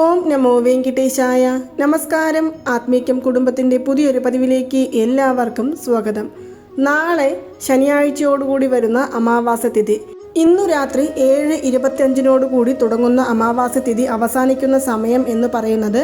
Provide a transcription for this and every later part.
ഓം നമോ വെങ്കിട്ടേശായ. നമസ്കാരം. ആത്മീക്യം കുടുംബത്തിൻ്റെ പുതിയൊരു പതിവിലേക്ക് എല്ലാവർക്കും സ്വാഗതം. നാളെ ശനിയാഴ്ചയോടുകൂടി വരുന്ന അമാവാസ തിഥി. ഇന്നു രാത്രി 7:25 തുടങ്ങുന്ന അമാവാസ തിഥി അവസാനിക്കുന്ന സമയം എന്ന് പറയുന്നത്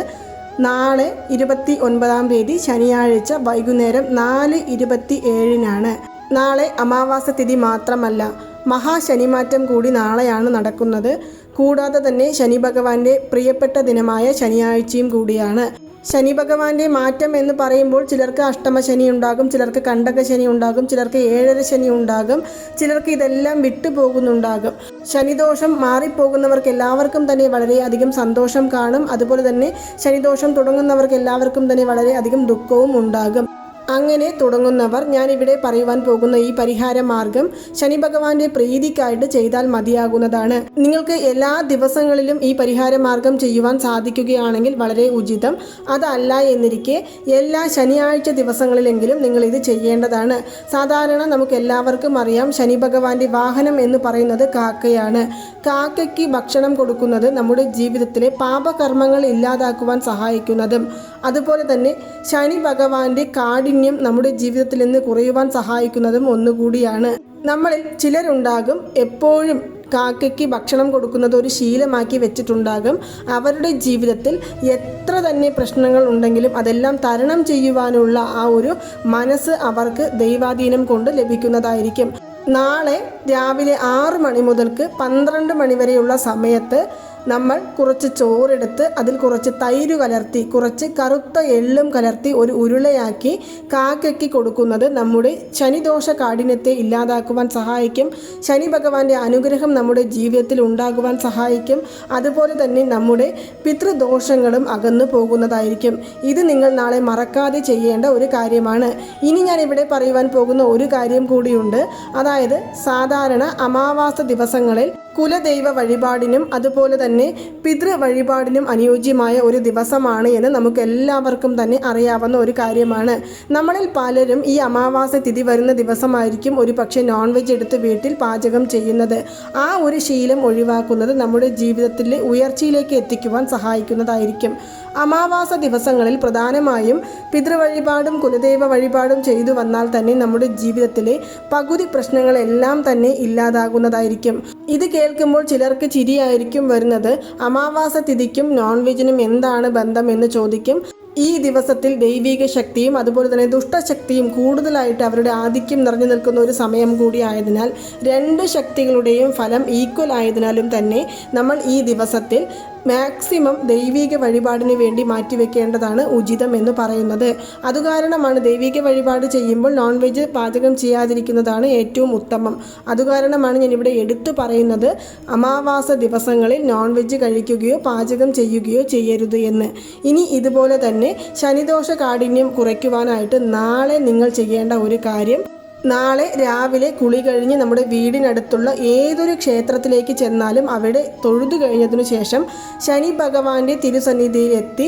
നാളെ 29-ാം തീയതി ശനിയാഴ്ച വൈകുന്നേരം 4:27 നാളെ അമാവാസ തിഥി മാത്രമല്ല, മഹാശനിമാറ്റം കൂടി നാളെയാണ് നടക്കുന്നത്. കൂടാതെ തന്നെ ശനി ഭഗവാന്റെ പ്രിയപ്പെട്ട ദിനമായ ശനിയാഴ്ചയും കൂടിയാണ്. ശനി ഭഗവാന്റെ മാറ്റം എന്ന് പറയുമ്പോൾ ചിലർക്ക് അഷ്ടമശനി ഉണ്ടാകും, ചിലർക്ക് കണ്ടകശനി ഉണ്ടാകും, ചിലർക്ക് 7.5 ശനി ഉണ്ടാകും, ചിലർക്ക് ഇതെല്ലാം വിട്ടുപോകുന്നുണ്ടാകും. ശനിദോഷം മാറിപ്പോകുന്നവർക്ക് എല്ലാവർക്കും തന്നെ വളരെയധികം സന്തോഷം കാണും. അതുപോലെ തന്നെ ശനിദോഷം തുടങ്ങുന്നവർക്ക് എല്ലാവർക്കും തന്നെ വളരെയധികം ദുഃഖവും ഉണ്ടാകും. അങ്ങനെ തുടങ്ങുന്നവർ ഞാനിവിടെ പറയുവാൻ പോകുന്ന ഈ പരിഹാര മാർഗം ശനി ഭഗവാന്റെ പ്രീതിക്കായിട്ട് ചെയ്താൽ മതിയാകുന്നതാണ്. നിങ്ങൾക്ക് എല്ലാ ദിവസങ്ങളിലും ഈ പരിഹാര മാർഗം ചെയ്യുവാൻ സാധിക്കുകയാണെങ്കിൽ വളരെ ഉചിതം. അതല്ല എന്നിരിക്കെ എല്ലാ ശനിയാഴ്ച ദിവസങ്ങളിലെങ്കിലും നിങ്ങൾ ഇത് ചെയ്യേണ്ടതാണ്. സാധാരണ നമുക്ക് എല്ലാവർക്കും അറിയാം, ശനി ഭഗവാന്റെ വാഹനം എന്ന് പറയുന്നത് കാക്കയാണ്. കാക്കയ്ക്ക് ഭക്ഷണം കൊടുക്കുന്നത് നമ്മുടെ ജീവിതത്തിലെ പാപകർമ്മങ്ങൾ ഇല്ലാതാക്കുവാൻ സഹായിക്കുന്നതും അതുപോലെ തന്നെ ശനി ഭഗവാന്റെ കാഠിന്യം നമ്മുടെ ജീവിതത്തിൽ നിന്ന് കുറയുവാൻ സഹായിക്കുന്നതും ഒന്നുകൂടിയാണ്. നമ്മളിൽ ചിലരുണ്ടാകും എപ്പോഴും കാക്കയ്ക്ക് ഭക്ഷണം കൊടുക്കുന്നത് ഒരു ശീലമാക്കി വെച്ചിട്ടുണ്ടാകും. അവരുടെ ജീവിതത്തിൽ എത്ര തന്നെ പ്രശ്നങ്ങൾ ഉണ്ടെങ്കിലും അതെല്ലാം തരണം ചെയ്യുവാനുള്ള ആ ഒരു മനസ്സ് അവർക്ക് ദൈവാധീനം കൊണ്ട് ലഭിക്കുന്നതായിരിക്കും. നാളെ രാവിലെ 6 മണി മുതൽക്ക് 12 മണി വരെയുള്ള സമയത്ത് നമ്മൾ കുറച്ച് ചോറെടുത്ത് അതിൽ കുറച്ച് തൈര് കലർത്തി കുറച്ച് കറുത്ത എള്ളും കലർത്തി ഒരു ഉരുളയാക്കി കാക്കയ്ക്ക് കൊടുക്കുന്നത് നമ്മുടെ ശനിദോഷ കാഠിന്യത്തെ ഇല്ലാതാക്കുവാൻ സഹായിക്കും. ശനി ഭഗവാന്റെ അനുഗ്രഹം നമ്മുടെ ജീവിതത്തിൽ ഉണ്ടാകുവാൻ സഹായിക്കും. അതുപോലെ തന്നെ നമ്മുടെ പിതൃദോഷങ്ങളും അകന്നു പോകുന്നതായിരിക്കും. ഇത് നിങ്ങൾ നാളെ മറക്കാതെ ചെയ്യേണ്ട ഒരു കാര്യമാണ്. ഇനി ഞാൻ ഇവിടെ പറയുവാൻ പോകുന്ന ഒരു കാര്യം കൂടിയുണ്ട്. അതായത് സാധാരണ അമാവാസ ദിവസങ്ങളിൽ കുലദൈവ വഴിപാടിനും അതുപോലെ തന്നെ പിതൃ വഴിപാടിനും അനുയോജ്യമായ ഒരു ദിവസമാണ് എന്ന് നമുക്ക് എല്ലാവർക്കും തന്നെ അറിയാവുന്ന ഒരു കാര്യമാണ്. നമ്മളിൽ പലരും ഈ അമാവാസ തിഥി വരുന്ന ദിവസമായിരിക്കും ഒരു പക്ഷേ നോൺ വെജ് എടുത്ത് വീട്ടിൽ പാചകം ചെയ്യുന്നത്. ആ ഒരു ശീലം ഒഴിവാക്കുന്നത് നമ്മുടെ ജീവിതത്തിലെ ഉയർച്ചയിലേക്ക് എത്തിക്കുവാൻ സഹായിക്കുന്നതായിരിക്കും. അമാവാസ ദിവസങ്ങളിൽ പ്രധാനമായും പിതൃവഴിപാടും കുലദൈവ വഴിപാടും ചെയ്തു വന്നാൽ തന്നെ നമ്മുടെ ജീവിതത്തിലെ പകുതി പ്രശ്നങ്ങളെല്ലാം തന്നെ ഇല്ലാതാകുന്നതായിരിക്കും. ഇത് കേൾക്കുമ്പോൾ ചിലർക്ക് ചിരിയായിരിക്കും വരുന്നത്. അമാവാസ തിഥിക്കും നോൺ വെജിനും എന്താണ് ബന്ധം എന്ന് ചോദിക്കും. ഈ ദിവസത്തിൽ ദൈവിക ശക്തിയും അതുപോലെ തന്നെ ദുഷ്ടശക്തിയും കൂടുതലായിട്ട് അവരുടെ ആധിക്യം നിറഞ്ഞു നിൽക്കുന്ന ഒരു സമയം കൂടി ആയതിനാൽ 2 ശക്തികളുടെയും ഫലം ഈക്വൽ ആയതിനാലും തന്നെ നമ്മൾ ഈ ദിവസത്തിൽ മാക്സിമം ദൈവിക വഴിപാടിന് വേണ്ടി മാറ്റിവെക്കേണ്ടതാണ് ഉചിതം എന്ന് പറയുന്നത്. അതുകാരണമാണ് ദൈവിക വഴിപാട് ചെയ്യുമ്പോൾ നോൺ വെജ് പാചകം ചെയ്യാതിരിക്കുന്നതാണ് ഏറ്റവും ഉത്തമം. അതുകാരണമാണ് ഞാൻ ഇവിടെ എടുത്തു പറയുന്നത് അമാവാസ ദിവസങ്ങളിൽ നോൺ വെജ് കഴിക്കുകയോ പാചകം ചെയ്യുകയോ ചെയ്യരുത് എന്ന്. ഇനി ഇതുപോലെ തന്നെ ശനിദോഷ കാഠിന്യം കുറയ്ക്കുവാനായിട്ട് നാളെ നിങ്ങൾ ചെയ്യേണ്ട ഒരു കാര്യം, നാളെ രാവിലെ കുളി കഴിഞ്ഞ് നമ്മുടെ വീടിനടുത്തുള്ള ഏതൊരു ക്ഷേത്രത്തിലേക്ക് ചെന്നാലും അവിടെ തൊഴുതു കഴിഞ്ഞതിനു ശേഷം ശനി ഭഗവാന്റെ തിരുസന്നിധിയിലെത്തി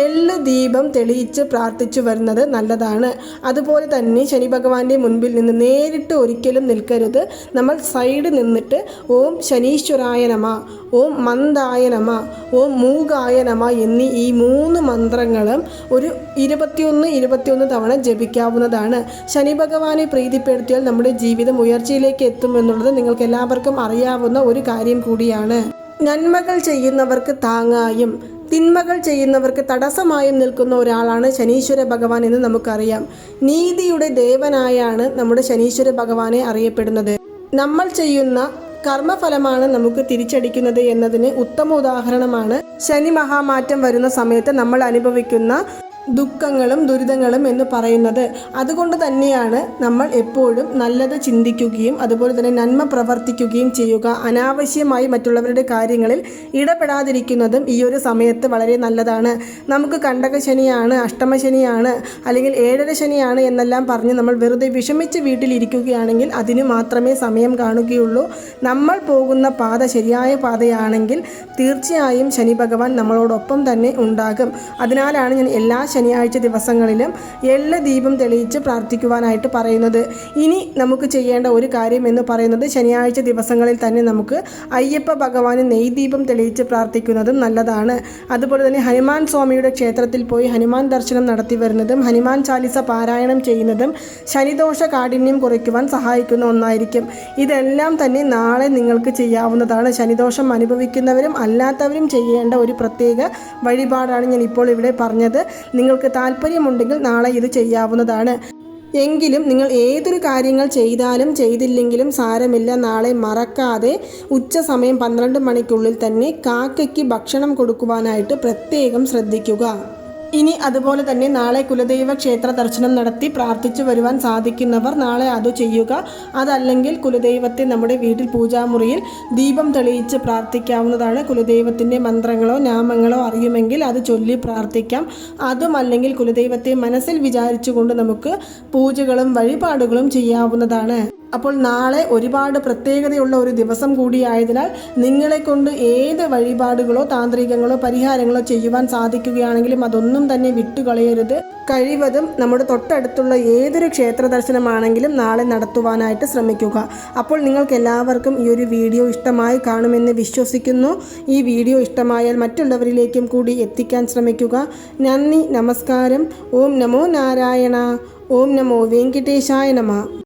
എള്ള് ദീപം തെളിയിച്ച് പ്രാർത്ഥിച്ചു വരുന്നത് നല്ലതാണ്. അതുപോലെ തന്നെ ശനി ഭഗവാന്റെ മുൻപിൽ നിന്ന് നേരിട്ട് ഒരിക്കലും നിൽക്കരുത്. നമ്മൾ സൈഡ് നിന്നിട്ട് ഓം ശനീശ്വരായ നമ, ഓം മന്ദായ നമ, ഓം മൂകായ നമ എന്നീ ഈ 3 മന്ത്രങ്ങളും ഒരു 21 തവണ ജപിക്കാവുന്നതാണ്. ശനി ഭഗവാനെ പ്രീതിപ്പെടുത്തിയാൽ നമ്മുടെ ജീവിതം ഉയർച്ചയിലേക്ക് എത്തുമെന്നുള്ളത് നിങ്ങൾക്ക് എല്ലാവർക്കും അറിയാവുന്ന ഒരു കാര്യം കൂടിയാണ്. നന്മകൾ ചെയ്യുന്നവർക്ക് താങ്ങായും തിന്മകൾ ചെയ്യുന്നവർക്ക് തടസ്സമായും നിൽക്കുന്ന ഒരാളാണ് ശനീശ്വര ഭഗവാൻ എന്ന് നമുക്കറിയാം. നീതിയുടെ ദേവനായാണ് നമ്മുടെ ശനീശ്വര ഭഗവാനെ അറിയപ്പെടുന്നത്. നമ്മൾ ചെയ്യുന്ന കർമ്മഫലമാണ് നമുക്ക് തിരിച്ചടിക്കുന്നത് എന്നതിന് ഉത്തമ ഉദാഹരണമാണ് ശനി മഹാമാറ്റം വരുന്ന സമയത്ത് നമ്മൾ അനുഭവിക്കുന്ന ദുഃഖങ്ങളും ദുരിതങ്ങളും എന്ന് പറയുന്നത്. അതുകൊണ്ട് തന്നെയാണ് നമ്മൾ എപ്പോഴും നല്ലത് ചിന്തിക്കുകയും അതുപോലെ തന്നെ നന്മ പ്രവർത്തിക്കുകയും ചെയ്യുക. അനാവശ്യമായി മറ്റുള്ളവരുടെ കാര്യങ്ങളിൽ ഇടപെടാതിരിക്കുന്നതും ഈ ഒരു സമയത്ത് വളരെ നല്ലതാണ്. നമുക്ക് കണ്ടകശനിയാണ്, അഷ്ടമശനിയാണ് അല്ലെങ്കിൽ 7.5 ശനിയാണ് എന്നെല്ലാം പറഞ്ഞ് നമ്മൾ വെറുതെ വിഷമിച്ച് വീട്ടിലിരിക്കുകയാണെങ്കിൽ അതിന് മാത്രമേ സമയം കാണുകയുള്ളൂ. നമ്മൾ പോകുന്ന പാത ശരിയായ പാതയാണെങ്കിൽ തീർച്ചയായും ശനി ഭഗവാൻ നമ്മളോടൊപ്പം തന്നെ ഉണ്ടാകും. അതിനാലാണ് ഞാൻ എല്ലാ ശനിയാഴ്ച ദിവസങ്ങളിലും എള്ള് ദീപം തെളിയിച്ച് പ്രാർത്ഥിക്കുവാനായിട്ട് പറയുന്നത്. ഇനി നമുക്ക് ചെയ്യേണ്ട ഒരു കാര്യം എന്ന് പറയുന്നത് ശനിയാഴ്ച ദിവസങ്ങളിൽ തന്നെ നമുക്ക് അയ്യപ്പ ഭഗവാന് നെയ്ദീപം തെളിയിച്ച് പ്രാർത്ഥിക്കുന്നതും നല്ലതാണ്. അതുപോലെ തന്നെ ഹനുമാൻ സ്വാമിയുടെ ക്ഷേത്രത്തിൽ പോയി ഹനുമാൻ ദർശനം നടത്തി വരുന്നതും ഹനുമാൻ ചാലിസ പാരായണം ചെയ്യുന്നതും ശനിദോഷ കാഠിന്യം കുറയ്ക്കുവാൻ സഹായിക്കുന്ന ഒന്നായിരിക്കും. ഇതെല്ലാം തന്നെ നാളെ നിങ്ങൾക്ക് ചെയ്യാവുന്നതാണ്. ശനിദോഷം അനുഭവിക്കുന്നവരും അല്ലാത്തവരും ചെയ്യേണ്ട ഒരു പ്രത്യേക വഴിപാടാണ് ഞാൻ ഇപ്പോൾ ഇവിടെ പറഞ്ഞത്. നിങ്ങൾക്ക് താല്പര്യമുണ്ടെങ്കിൽ നാളെ ഇത് ചെയ്യാവുന്നതാണ്. എങ്കിലും നിങ്ങൾ ഏതൊരു കാര്യങ്ങൾ ചെയ്താലും ചെയ്തില്ലെങ്കിലും സാരമില്ല, നാളെ മറക്കാതെ ഉച്ച സമയം 12 മണിക്കുള്ളിൽ തന്നെ കാക്കയ്ക്ക് ഭക്ഷണം കൊടുക്കുവാനായിട്ട് പ്രത്യേകം ശ്രദ്ധിക്കുക. ഇനി അതുപോലെ തന്നെ നാളെ കുലദൈവ ക്ഷേത്ര ദർശനം നടത്തി പ്രാർത്ഥിച്ചു വരുവാൻ സാധിക്കുന്നവർ നാളെ അത് ചെയ്യുക. അതല്ലെങ്കിൽ കുലദൈവത്തെ നമ്മുടെ വീട്ടിൽ പൂജാമുറിയിൽ ദീപം തെളിയിച്ച് പ്രാർത്ഥിക്കാവുന്നതാണ്. കുലദൈവത്തിൻ്റെ മന്ത്രങ്ങളോ നാമങ്ങളോ അറിയുമെങ്കിൽ അത് ചൊല്ലി പ്രാർത്ഥിക്കാം. അതുമല്ലെങ്കിൽ കുലദൈവത്തെ മനസ്സിൽ വിചാരിച്ചുകൊണ്ട് നമുക്ക് പൂജകളും വഴിപാടുകളും ചെയ്യാവുന്നതാണ്. അപ്പോൾ നാളെ ഒരുപാട് പ്രത്യേകതയുള്ള ഒരു ദിവസം കൂടിയായതിനാൽ നിങ്ങളെ കൊണ്ട് ഏത് വഴിപാടുകളോ താന്ത്രികങ്ങളോ പരിഹാരങ്ങളോ ചെയ്യുവാൻ സാധിക്കുകയാണെങ്കിലും അതൊന്നും തന്നെ വിട്ടുകളയരുത്. കഴിവതും നമ്മുടെ തൊട്ടടുത്തുള്ള ഏതൊരു ക്ഷേത്ര ദർശനമാണെങ്കിലും നാളെ നടത്തുവാനായിട്ട് ശ്രമിക്കുക. അപ്പോൾ നിങ്ങൾക്ക് എല്ലാവർക്കും ഈ ഒരു വീഡിയോ ഇഷ്ടമായി കാണുമെന്ന് വിശ്വസിക്കുന്നു. ഈ വീഡിയോ ഇഷ്ടമായാൽ മറ്റുള്ളവരിലേക്കും കൂടി എത്തിക്കാൻ ശ്രമിക്കുക. നന്ദി, നമസ്കാരം. ഓം നമോ നാരായണ. ഓം നമോ വെങ്കിടേശായ നമഃ.